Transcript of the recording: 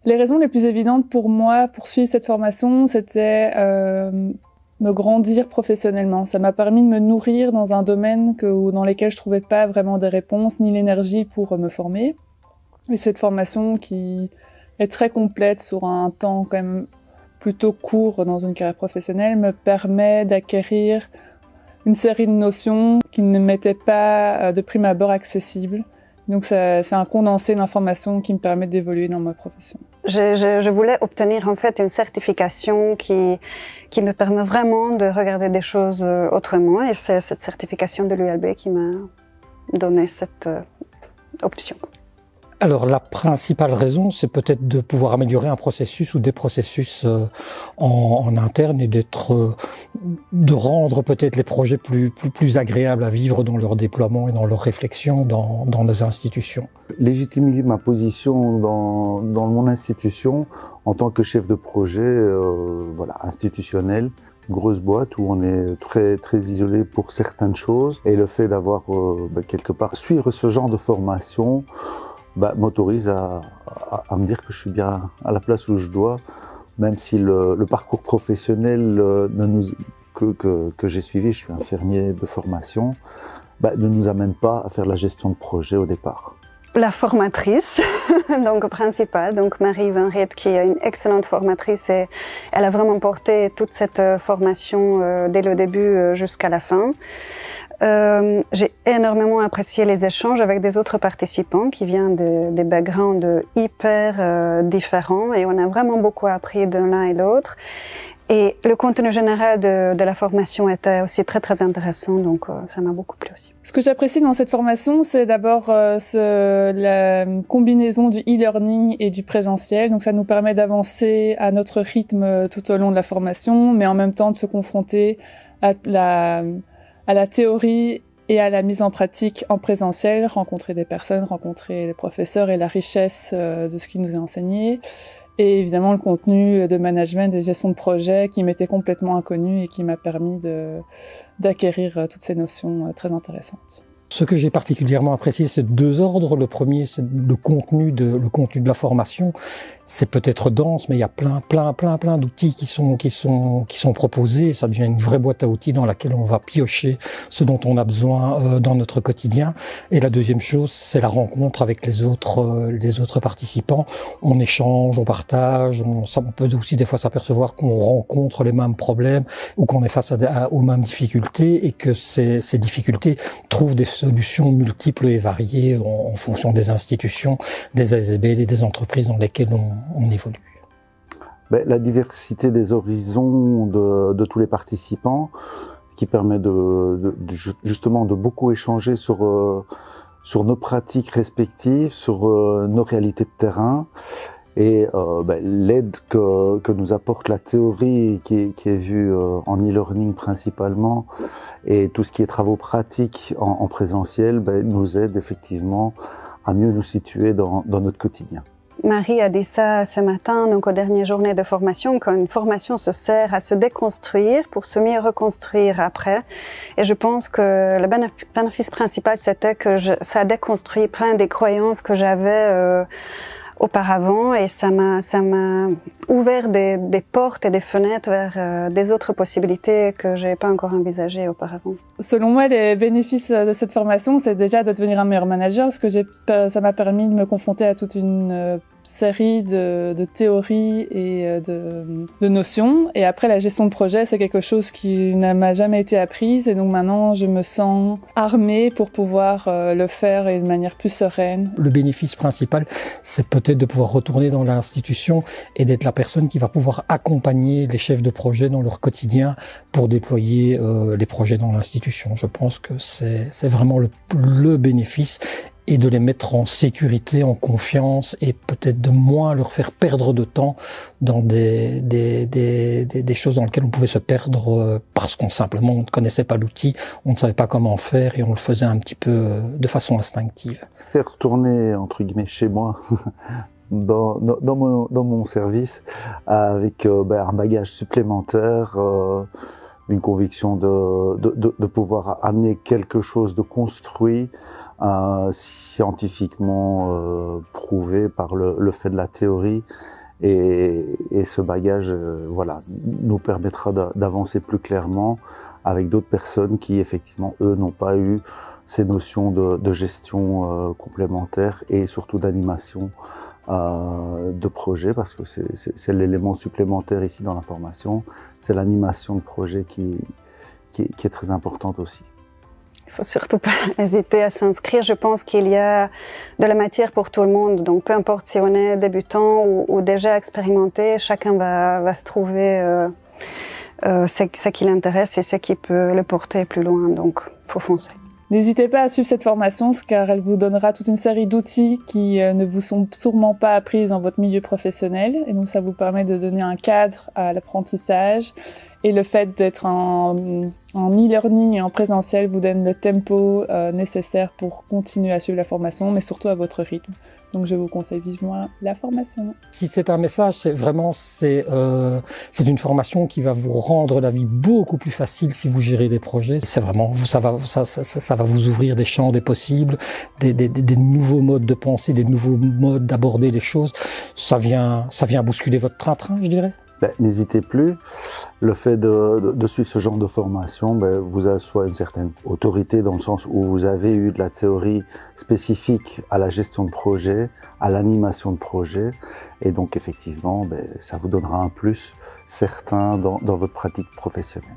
Les raisons les plus évidentes pour moi pour suivre cette formation, c'était me grandir professionnellement. Ça m'a permis de me nourrir dans un domaine dans lequel je trouvais pas vraiment des réponses ni l'énergie pour me former. Et cette formation qui est très complète sur un temps quand même plutôt court dans une carrière professionnelle me permet d'acquérir une série de notions qui ne m'étaient pas de prime abord accessibles. Donc c'est un condensé d'informations qui me permet d'évoluer dans ma profession. Je voulais obtenir en fait une certification qui me permet vraiment de regarder des choses autrement, et c'est cette certification de l'ULB qui m'a donné cette option. Alors la principale raison, c'est peut-être de pouvoir améliorer un processus ou des processus en interne et de rendre peut-être les projets plus agréables à vivre dans leur déploiement et dans leur réflexion dans nos institutions. Légitimer ma position dans mon institution en tant que chef de projet institutionnel. Grosse boîte où on est très isolé pour certaines choses, et le fait d'avoir quelque part suivre ce genre de formation m'autorise à me dire que je suis bien à la place où je dois, même si le parcours professionnel que j'ai suivi, je suis infirmier de formation, ne nous amène pas à faire la gestion de projet au départ. La formatrice, donc principale, donc Marie Van Riet, qui est une excellente formatrice, et elle a vraiment porté toute cette formation dès le début jusqu'à la fin. J'ai énormément apprécié les échanges avec des autres participants qui viennent des backgrounds hyper différents, et on a vraiment beaucoup appris de l'un et l'autre. Et le contenu général de la formation était aussi très intéressant, donc ça m'a beaucoup plu aussi. Ce que j'apprécie dans cette formation, c'est d'abord la combinaison du e-learning et du présentiel. Donc ça nous permet d'avancer à notre rythme tout au long de la formation, mais en même temps de se confronter à la théorie et à la mise en pratique en présentiel, rencontrer des personnes, rencontrer les professeurs et la richesse de ce qui nous est enseigné. Et évidemment le contenu de management et de gestion de projet qui m'était complètement inconnu et qui m'a permis d'acquérir toutes ces notions très intéressantes. Ce que j'ai particulièrement apprécié, c'est deux ordres. Le premier, c'est le contenu de la formation. C'est peut-être dense, mais il y a plein d'outils qui sont proposés. Ça devient une vraie boîte à outils dans laquelle on va piocher ce dont on a besoin dans notre quotidien. Et la deuxième chose, c'est la rencontre avec les autres participants. On échange, on partage, on peut aussi des fois s'apercevoir qu'on rencontre les mêmes problèmes ou qu'on est face aux mêmes difficultés, et que ces difficultés trouvent des solutions multiples et variées en fonction des institutions, des ASBL et des entreprises dans lesquelles on évolue. La diversité des horizons de tous les participants, qui permet justement de beaucoup échanger sur nos pratiques respectives, sur nos réalités de terrain, et l'aide que nous apporte la théorie qui est vue en e-learning principalement, et tout ce qui est travaux pratiques en présentiel nous aide effectivement à mieux nous situer dans notre quotidien. Marie a dit ça ce matin, donc aux dernières journées de formation, qu'une formation se sert à se déconstruire pour se mieux reconstruire après. Et je pense que le bénéfice principal, c'était que ça a déconstruit plein des croyances que j'avais auparavant, et ça m'a ouvert des portes et des fenêtres vers des autres possibilités que j'ai pas encore envisagées auparavant. Selon moi, les bénéfices de cette formation, c'est déjà de devenir un meilleur manager, parce que ça m'a permis de me confronter à toute une série de théories et de notions. Et après, la gestion de projet, c'est quelque chose qui ne m'a jamais été apprise, et donc maintenant, je me sens armée pour pouvoir le faire et de manière plus sereine. Le bénéfice principal, c'est peut-être de pouvoir retourner dans l'institution et d'être la personne qui va pouvoir accompagner les chefs de projet dans leur quotidien pour déployer les projets dans l'institution. Je pense que c'est vraiment le bénéfice, et de les mettre en sécurité, en confiance, et peut-être de moins leur faire perdre de temps dans des choses dans lesquelles on pouvait se perdre parce qu'on simplement ne connaissait pas l'outil, on ne savait pas comment faire, et on le faisait un petit peu de façon instinctive. C'est retourné entre guillemets chez moi dans mon service avec un bagage supplémentaire, une conviction de pouvoir amener quelque chose de construit scientifiquement prouvé par le fait de la théorie. Et ce bagage, voilà, nous permettra d'avancer plus clairement avec d'autres personnes qui, effectivement, eux, n'ont pas eu ces notions de gestion complémentaire et surtout d'animation de projet, parce que c'est l'élément supplémentaire ici dans la formation, c'est l'animation de projet qui est très importante aussi. Il faut surtout pas hésiter à s'inscrire. Je pense qu'il y a de la matière pour tout le monde. Donc, peu importe si on est débutant ou déjà expérimenté, chacun va se trouver ce qui l'intéresse et ce qui peut le porter plus loin. Donc, faut foncer. N'hésitez pas à suivre cette formation car elle vous donnera toute une série d'outils qui ne vous sont sûrement pas appris dans votre milieu professionnel. Et donc, ça vous permet de donner un cadre à l'apprentissage. Et le fait d'être en e-learning et en présentiel vous donne le tempo nécessaire pour continuer à suivre la formation, mais surtout à votre rythme. Donc, je vous conseille vivement la formation. Si c'est un message, c'est une formation qui va vous rendre la vie beaucoup plus facile si vous gérez des projets. C'est vraiment, ça va vous ouvrir des champs des possibles, des nouveaux modes de pensée, des nouveaux modes d'aborder les choses. Ça vient bousculer votre train-train, je dirais. N'hésitez plus. Le fait de suivre ce genre de formation vous assoit une certaine autorité dans le sens où vous avez eu de la théorie spécifique à la gestion de projet, à l'animation de projet. Et donc, effectivement, ça vous donnera un plus certain dans votre pratique professionnelle.